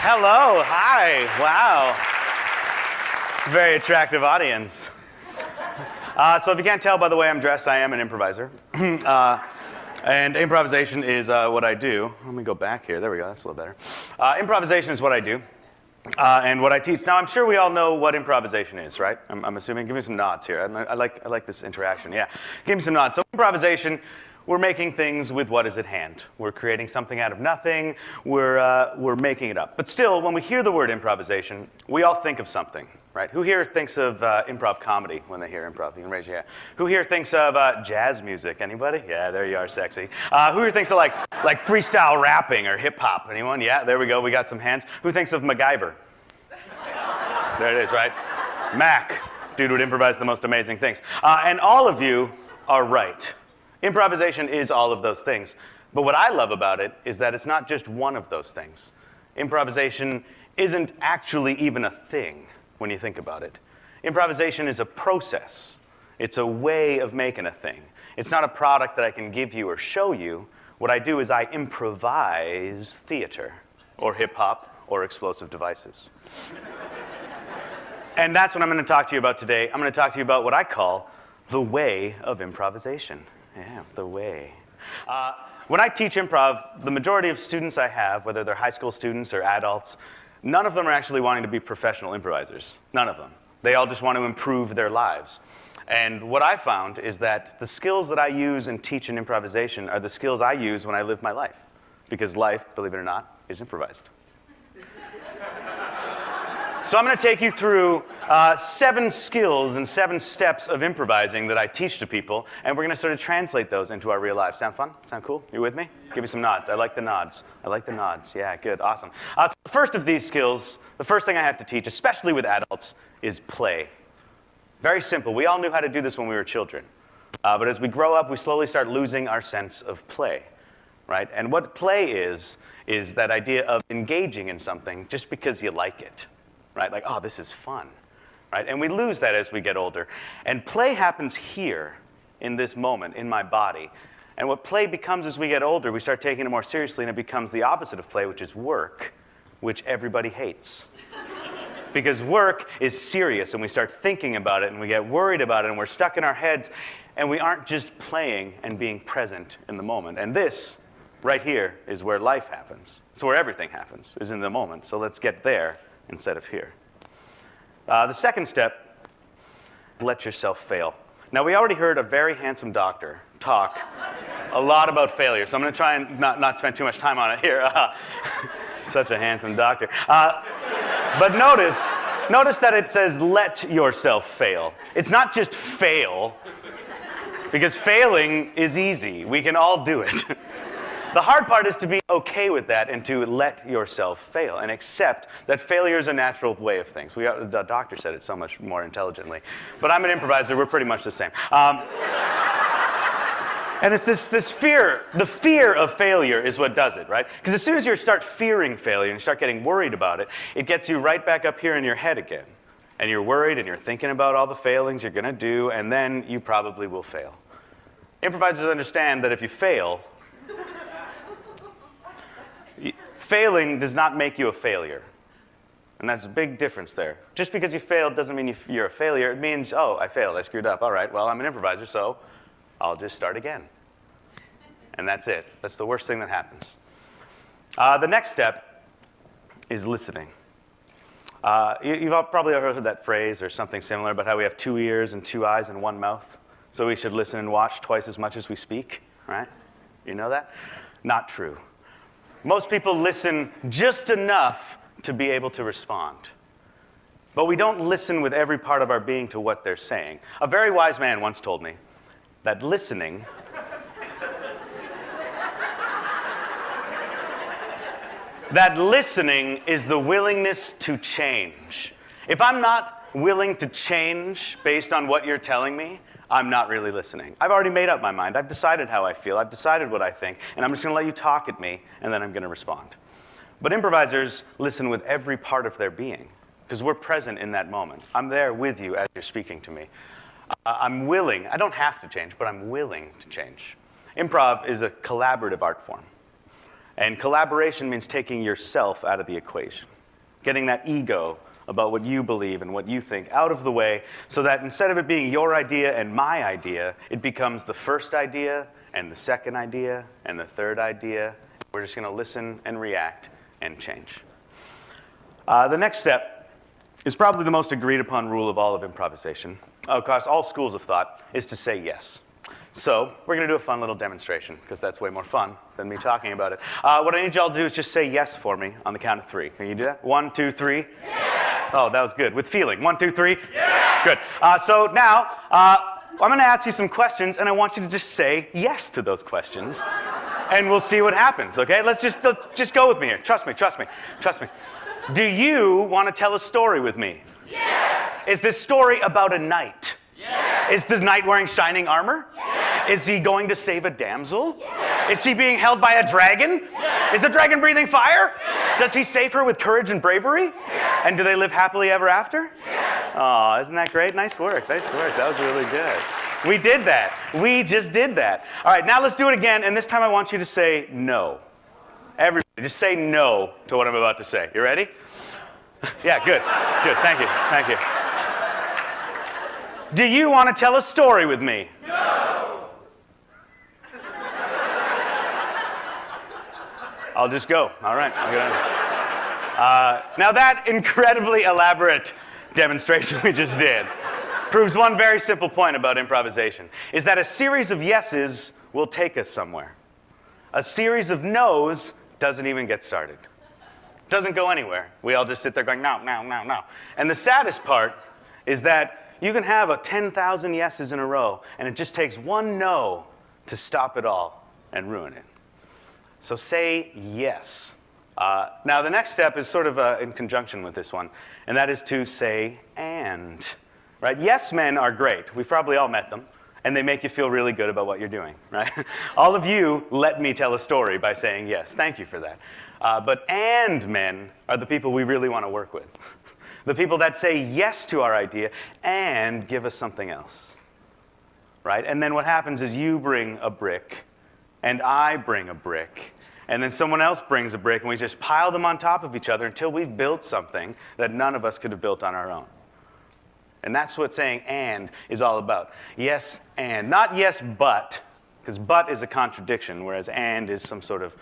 Hello, hi, wow. Very attractive audience. So if you can't tell by the way I'm dressed, I am an improviser. And improvisation is what I do. Let me go back here. There we go. That's a little better. Improvisation is what I do and what I teach. Now, I'm sure we all know what improvisation is, right? I'm assuming. Give me some nods here. I like this interaction. Yeah. Give me some nods. So improvisation, we're making things with what is at hand. We're creating something out of nothing. We're making it up. But still, when we hear the word improvisation, we all think of something. Right? Who here thinks of improv comedy when they hear improv? You can raise your hand. Who here thinks of jazz music? Anybody? Yeah, there you are, sexy. Who here thinks of like freestyle rapping or hip hop? Anyone? Yeah, there we go. We got some hands. Who thinks of MacGyver? There it is, right? Mac, dude would improvise the most amazing things. And all of you are right. Improvisation is all of those things. But what I love about it is that it's not just one of those things. Improvisation isn't actually even a thing. When you think about it. Improvisation is a process. It's a way of making a thing. It's not a product that I can give you or show you. What I do is I improvise theater, or hip-hop, or explosive devices. And that's what I'm going to talk to you about today. I'm going to talk to you about what I call the way of improvisation. Yeah, the way. When I teach improv, the majority of students I have, whether they're high school students or adults, none of them are actually wanting to be professional improvisers. None of them. They all just want to improve their lives. And what I found is that the skills that I use and teach in improvisation are the skills I use when I live my life. Because life, believe it or not, is improvised. So I'm going to take you through 7 skills and 7 steps of improvising that I teach to people, and we're going to sort of translate those into our real life. Sound fun? Sound cool? You with me? Give me some nods. I like the nods. I like the nods. Yeah, good. Awesome. So the first of these skills, the first thing I have to teach, especially with adults, is play. Very simple. We all knew how to do this when we were children. But as we grow up, we slowly start losing our sense of play, right? And what play is that idea of engaging in something just because you like it. Right? Like, oh, this is fun, right? And we lose that as we get older. And play happens here, in this moment, in my body. And what play becomes as we get older, we start taking it more seriously, and it becomes the opposite of play, which is work, which everybody hates. Because work is serious, and we start thinking about it, and we get worried about it, and we're stuck in our heads, and we aren't just playing and being present in the moment. And this, right here, is where life happens. It's where everything happens, is in the moment. So let's get there instead of here. The second step, let yourself fail. Now, we already heard a very handsome doctor talk a lot about failure, so I'm going to try and not spend too much time on it here. Such a handsome doctor. But notice that it says, let yourself fail. It's not just fail, because failing is easy. We can all do it. The hard part is to be okay with that and to let yourself fail and accept that failure is a natural way of things. The doctor said it so much more intelligently. But I'm an improviser. We're pretty much the same. And it's this fear. The fear of failure is what does it, right? Because as soon as you start fearing failure and you start getting worried about it, it gets you right back up here in your head again. And you're worried and you're thinking about all the failings you're going to do, and then you probably will fail. Improvisers understand that if you fail, failing does not make you a failure. And that's a big difference there. Just because you failed doesn't mean you're a failure. It means, oh, I failed, I screwed up. All right, well, I'm an improviser, so I'll just start again. And that's it. That's the worst thing that happens. The next step is listening. You've all probably heard that phrase or something similar about how we have 2 ears and 2 eyes and 1 mouth. So we should listen and watch twice as much as we speak, right? You know that? Not true. Most people listen just enough to be able to respond. But we don't listen with every part of our being to what they're saying. A very wise man once told me that listening is the willingness to change. If I'm not willing to change based on what you're telling me, I'm not really listening. I've already made up my mind. I've decided how I feel. I've decided what I think. And I'm just going to let you talk at me, and then I'm going to respond. But improvisers listen with every part of their being, because we're present in that moment. I'm there with you as you're speaking to me. I'm willing. I don't have to change, but I'm willing to change. Improv is a collaborative art form. And collaboration means taking yourself out of the equation, getting that ego about what you believe and what you think out of the way, so that instead of it being your idea and my idea, it becomes the first idea and the second idea and the third idea. We're just going to listen and react and change. The next step is probably the most agreed upon rule of all of improvisation, across all schools of thought, is to say yes. So we're going to do a fun little demonstration, because that's way more fun than me talking about it. What I need y'all to do is just say yes for me on the count of 3. Can you do that? 1, 2, 3. Yes! Oh, that was good. With feeling. 1, 2, 3. Yes! Good. So now, I'm going to ask you some questions, and I want you to just say yes to those questions, and we'll see what happens, okay? Let's just go with me here. Trust me, trust me, trust me. Do you want to tell a story with me? Yes! Is this story about a knight? Yes! Is this knight wearing shining armor? Yes! Is he going to save a damsel? Yes! Is she being held by a dragon? Yes! Is the dragon breathing fire? Yes! Does he save her with courage and bravery? Yes! And do they live happily ever after? Yes! Oh, isn't that great? Nice work, nice work. That was really good. We did that. We just did that. All right, now let's do it again, and this time I want you to say no. Everybody, just say no to what I'm about to say. You ready? Yeah, good, good. Thank you, thank you. Do you want to tell a story with me? No! I'll just go. All right, I'll go. Now that incredibly elaborate demonstration we just did proves one very simple point about improvisation, is that a series of yeses will take us somewhere. A series of no's doesn't even get started. Doesn't go anywhere. We all just sit there going, no, no, no, no. And the saddest part is that you can have 10,000 yeses in a row, and it just takes one no to stop it all and ruin it. So say yes. Now the next step is sort of in conjunction with this one, and that is to say and. Right? Yes men are great. We've probably all met them, and they make you feel really good about what you're doing. Right? All of you let me tell a story by saying yes. Thank you for that. But and men are the people we really want to work with. The people that say yes to our idea and give us something else. Right? And then what happens is you bring a brick, and I bring a brick, and then someone else brings a brick, and we just pile them on top of each other until we've built something that none of us could have built on our own. And that's what saying and is all about. Yes and. Not yes but, because but is a contradiction, whereas and is some sort of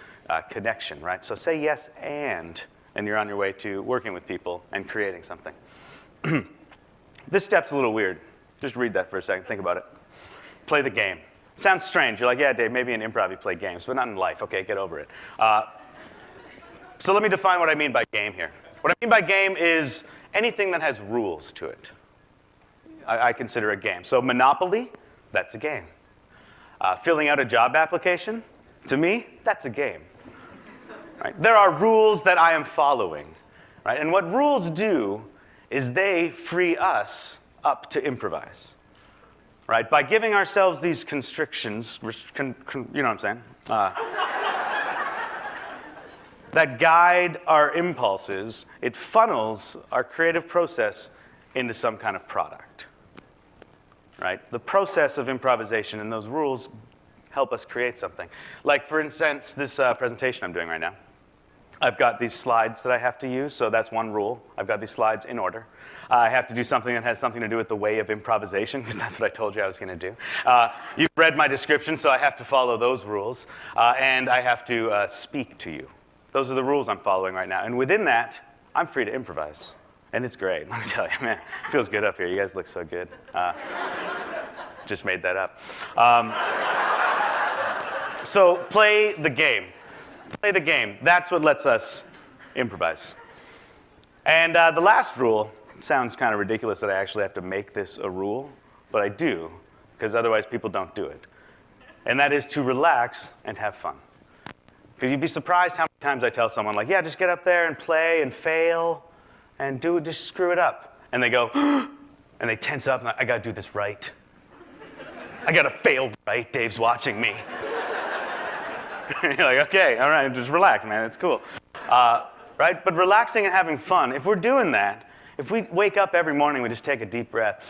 connection, right? So say yes and you're on your way to working with people and creating something. This step's a little weird. Just read that for a second. Think about it. Play the game. Sounds strange. You're like, yeah, Dave, maybe in improv you play games, but not in life. Okay, get over it. So let me define what I mean by game here. What I mean by game is anything that has rules to it. I consider a game. So Monopoly, that's a game. Filling out a job application, to me, that's a game. Right? There are rules that I am following. Right? And what rules do is they free us up to improvise. Right? By giving ourselves these constrictions, you know what I'm saying? That guide our impulses, it funnels our creative process into some kind of product. Right? The process of improvisation and those rules help us create something. Like, for instance, this presentation I'm doing right now. I've got these slides that I have to use, so that's one rule. I've got these slides in order. I have to do something that has something to do with the way of improvisation, because that's what I told you I was going to do. You've read my description, so I have to follow those rules. And I have to speak to you. Those are the rules I'm following right now. And within that, I'm free to improvise. And it's great, let me tell you, man. It feels good up here. You guys look so good. Just made that up. So play the game. Play the game. That's what lets us improvise. And the last rule, it sounds kind of ridiculous that I actually have to make this a rule, but I do, because otherwise people don't do it. And that is to relax and have fun. Because you'd be surprised how many times I tell someone, like, yeah, just get up there and play and fail and just screw it up. And they go, and they tense up, and I got to do this right. I got to fail right. Dave's watching me. You're like, okay, all right, just relax, man, it's cool. Right? But relaxing and having fun, if we're doing that, if we wake up every morning, we just take a deep breath,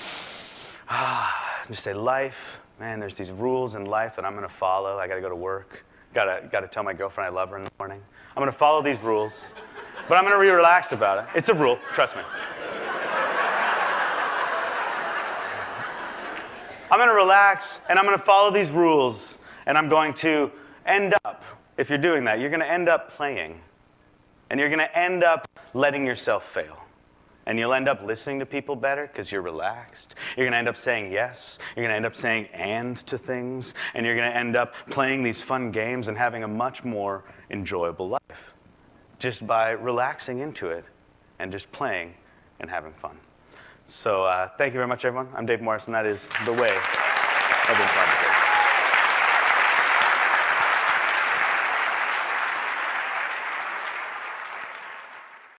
just say, life, man, there's these rules in life that I'm going to follow. I got to go to work. Gotta tell my girlfriend I love her in the morning. I'm gonna follow these rules, but I'm gonna be relaxed about it. It's a rule, trust me. I'm gonna relax, and I'm gonna follow these rules, and I'm going to end up, if you're doing that, you're gonna end up playing. And you're gonna end up letting yourself fail. And you'll end up listening to people better because you're relaxed. You're gonna end up saying yes. You're gonna end up saying and to things. And you're gonna end up playing these fun games and having a much more enjoyable life. Just by relaxing into it and just playing and having fun. So thank you very much, everyone. I'm Дейв Моррис, and that is the way of improvisation.